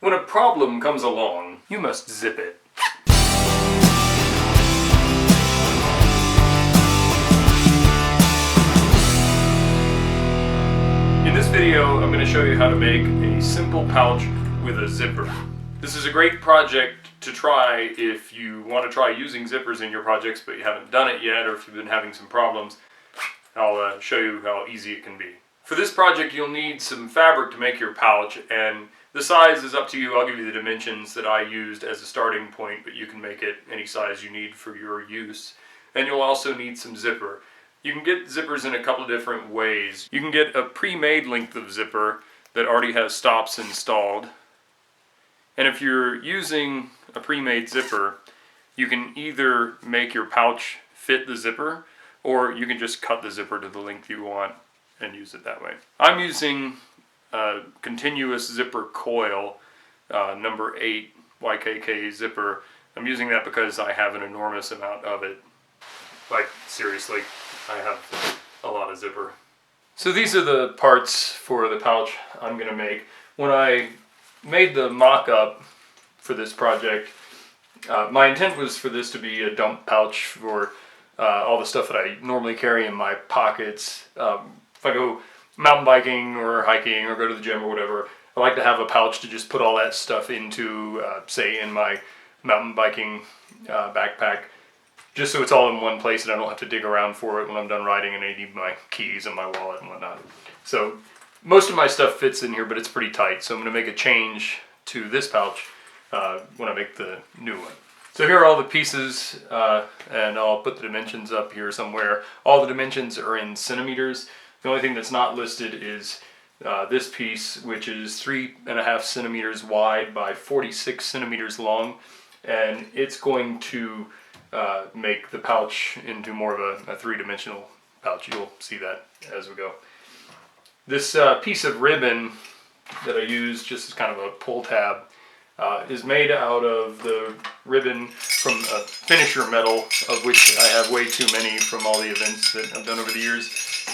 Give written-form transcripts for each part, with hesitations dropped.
When a problem comes along, you must zip it. In this video, I'm going to show you how to make a simple pouch with a zipper. This is a great project to try if you want to try using zippers in your projects but you haven't done it yet, or if you've been having some problems. I'll show you how easy it can be. For this project, you'll need some fabric to make your pouch, and the size is up to you. I'll give you the dimensions that I used as a starting point, but you can make it any size you need for your use. And you'll also need some zipper. You can get zippers in a couple of different ways. You can get a pre-made length of zipper that already has stops installed. And if you're using a pre-made zipper, you can either make your pouch fit the zipper, or you can just cut the zipper to the length you want and use it that way. I'm using a continuous zipper coil, number 8 YKK zipper. I'm using that because I have an enormous amount of it. Like, seriously, I have a lot of zipper. So these are the parts for the pouch I'm going to make. When I made the mock-up for this project, my intent was for this to be a dump pouch for all the stuff that I normally carry in my pockets. If I go mountain biking or hiking or go to the gym or whatever, I like to have a pouch to just put all that stuff into, say in my mountain biking backpack, just so it's all in one place and I don't have to dig around for it when I'm done riding and I need my keys and my wallet and whatnot. So most of my stuff fits in here, but it's pretty tight, so I'm going to make a change to this pouch when I make the new one. So here are all the pieces, and I'll put the dimensions up here somewhere. All the dimensions are in centimeters. The only thing that's not listed is this piece, which is 3.5 centimeters wide by 46 centimeters long, and it's going to make the pouch into more of a three-dimensional pouch. You'll see that as we go. This piece of ribbon that I use just as kind of a pull tab is made out of the ribbon from a finisher metal, of which I have way too many from all the events that I've done over the years,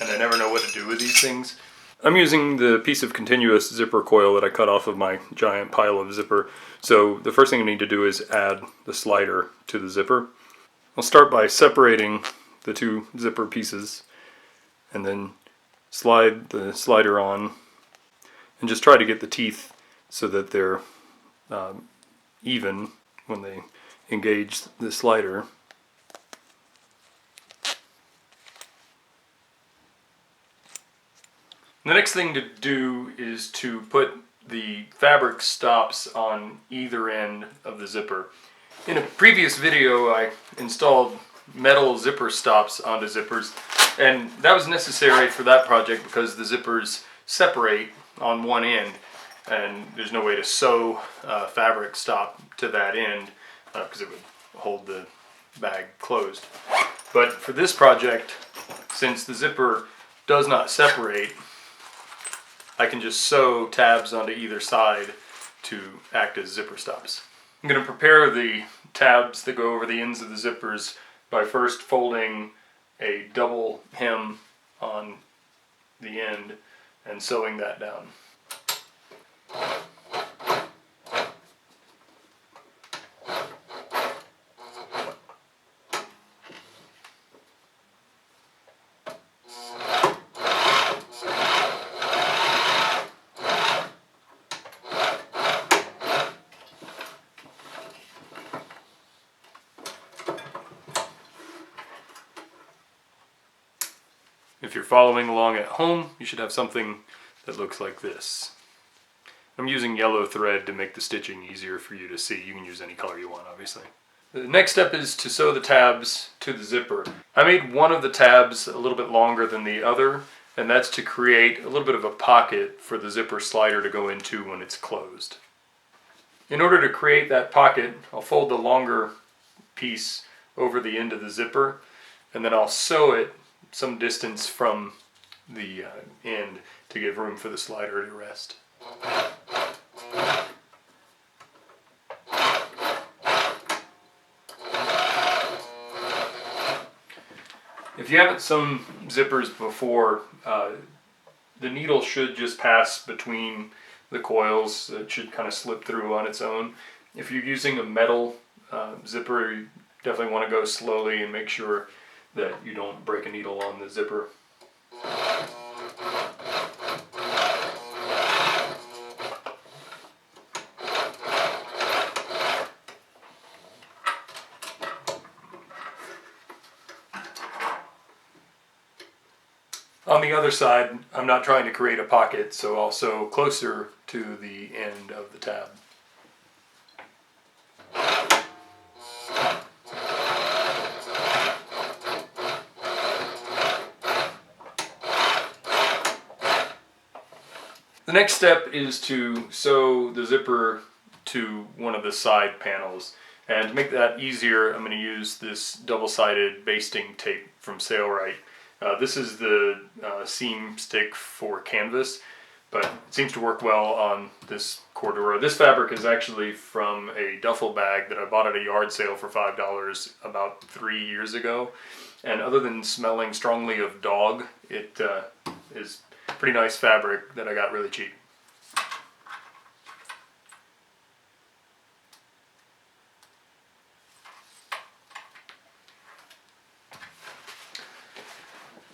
and I never know what to do with these things. I'm using the piece of continuous zipper coil that I cut off of my giant pile of zipper, so the first thing I need to do is add the slider to the zipper. I'll start by separating the two zipper pieces, and then slide the slider on, and just try to get the teeth so that they're even when they engage the slider. The next thing to do is to put the fabric stops on either end of the zipper. In a previous video I installed metal zipper stops onto zippers, and that was necessary for that project because the zippers separate on one end, and there's no way to sew a fabric stop to that end because it would hold the bag closed. But for this project, since the zipper does not separate, I can just sew tabs onto either side to act as zipper stops. I'm going to prepare the tabs that go over the ends of the zippers by first folding a double hem on the end and sewing that down. If you're following along at home, you should have something that looks like this. I'm using yellow thread to make the stitching easier for you to see. You can use any color you want, obviously. The next step is to sew the tabs to the zipper. I made one of the tabs a little bit longer than the other, and that's to create a little bit of a pocket for the zipper slider to go into when it's closed. In order to create that pocket, I'll fold the longer piece over the end of the zipper, and then I'll sew it some distance from the end to give room for the slider to rest. If you haven't sewn zippers before, the needle should just pass between the coils. It should kind of slip through on its own. If you're using a metal zipper, you definitely want to go slowly and make sure that you don't break a needle on the zipper. On the other side, I'm not trying to create a pocket, so also closer to the end of the tab. The next step is to sew the zipper to one of the side panels. And to make that easier, I'm going to use this double-sided basting tape from Sailrite. This is the seam stick for canvas, but it seems to work well on this Cordura. This fabric is actually from a duffel bag that I bought at a yard sale for $5 about 3 years ago. And other than smelling strongly of dog, it is pretty nice fabric that I got really cheap.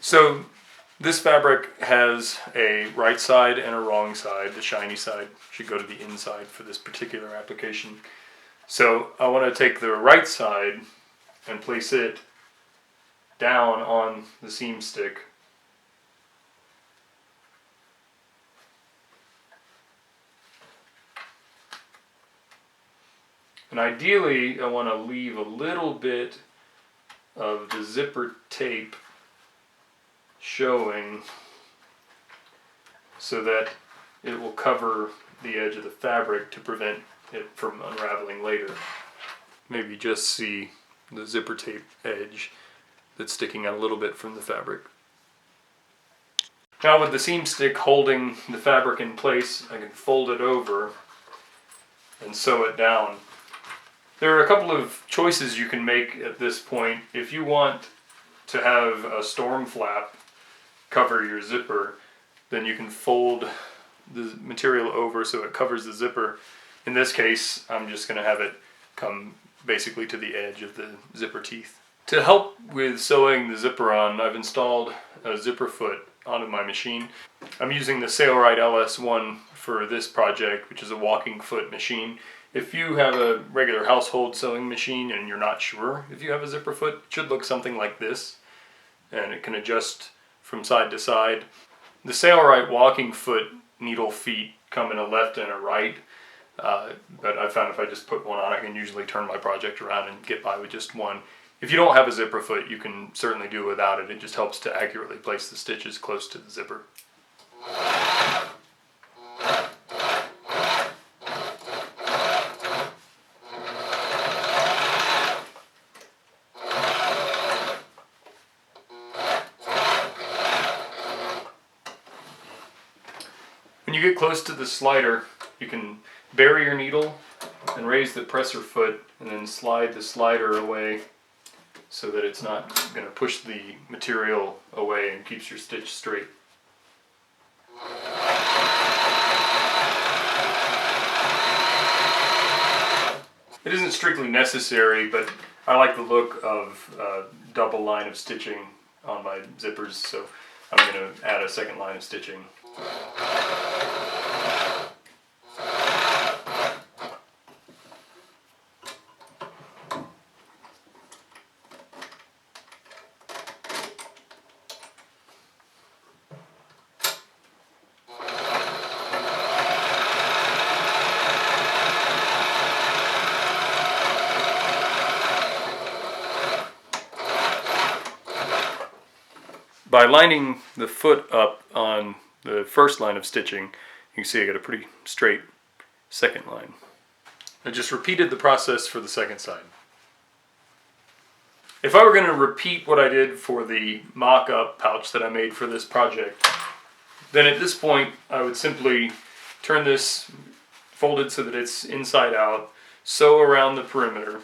So this fabric has a right side and a wrong side. The shiny side should go to the inside for this particular application. So I want to take the right side and place it down on the seam stick. And ideally, I want to leave a little bit of the zipper tape showing so that it will cover the edge of the fabric to prevent it from unraveling later. Maybe just see the zipper tape edge that's sticking out a little bit from the fabric. Now with the seam stick holding the fabric in place, I can fold it over and sew it down. There are a couple of choices you can make at this point. If you want to have a storm flap cover your zipper, then you can fold the material over so it covers the zipper. In this case, I'm just going to have it come basically to the edge of the zipper teeth. To help with sewing the zipper on, I've installed a zipper foot onto my machine. I'm using the Sailrite LS1 for this project, which is a walking foot machine. If you have a regular household sewing machine and you're not sure if you have a zipper foot, it should look something like this, and it can adjust from side to side. The Sailrite walking foot needle feet come in a left and a right, but I found if I just put one on, I can usually turn my project around and get by with just one. If you don't have a zipper foot, you can certainly do without it. It just helps to accurately place the stitches close to the zipper. When you get close to the slider, you can bury your needle and raise the presser foot and then slide the slider away so that it's not going to push the material away and keeps your stitch straight. It isn't strictly necessary, but I like the look of a double line of stitching on my zippers, so I'm going to add a second line of stitching. By lining the foot up on the first line of stitching, you can see I got a pretty straight second line. I just repeated the process for the second side. If I were going to repeat what I did for the mock-up pouch that I made for this project, then at this point I would simply turn this folded so that it's inside out, sew around the perimeter,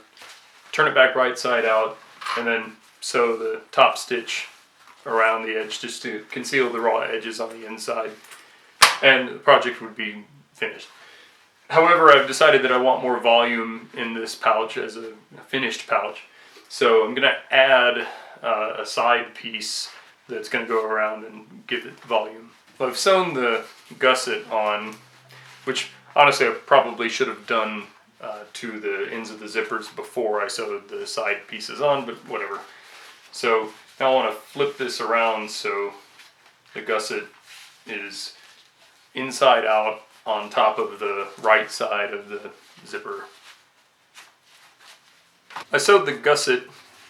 turn it back right side out, and then sew the top stitch around the edge just to conceal the raw edges on the inside, and the project would be finished. However, I've decided that I want more volume in this pouch as a finished pouch. So I'm going to add a side piece that's going to go around and give it volume. Well, I've sewn the gusset on, which honestly I probably should have done to the ends of the zippers before I sewed the side pieces on, but whatever. So now I want to flip this around so the gusset is inside out on top of the right side of the zipper. I sewed the gusset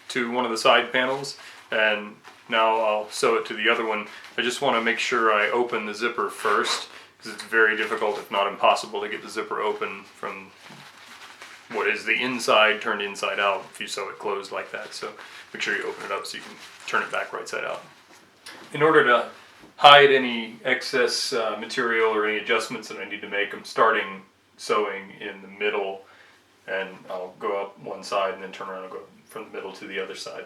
to one of the side panels, and now I'll sew it to the other one. I just want to make sure I open the zipper first, because it's very difficult, if not impossible, to get the zipper open from what is the inside turned inside out if you sew it closed like that. So make sure you open it up so you can turn it back right side out. In order to hide any excess material or any adjustments that I need to make, I'm starting sewing in the middle, and I'll go up one side and then turn around and go from the middle to the other side.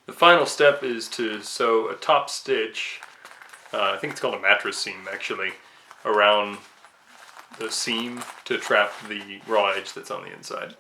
The final step is to sew a top stitch, I think it's called a mattress seam actually, around the seam to trap the raw edge that's on the inside.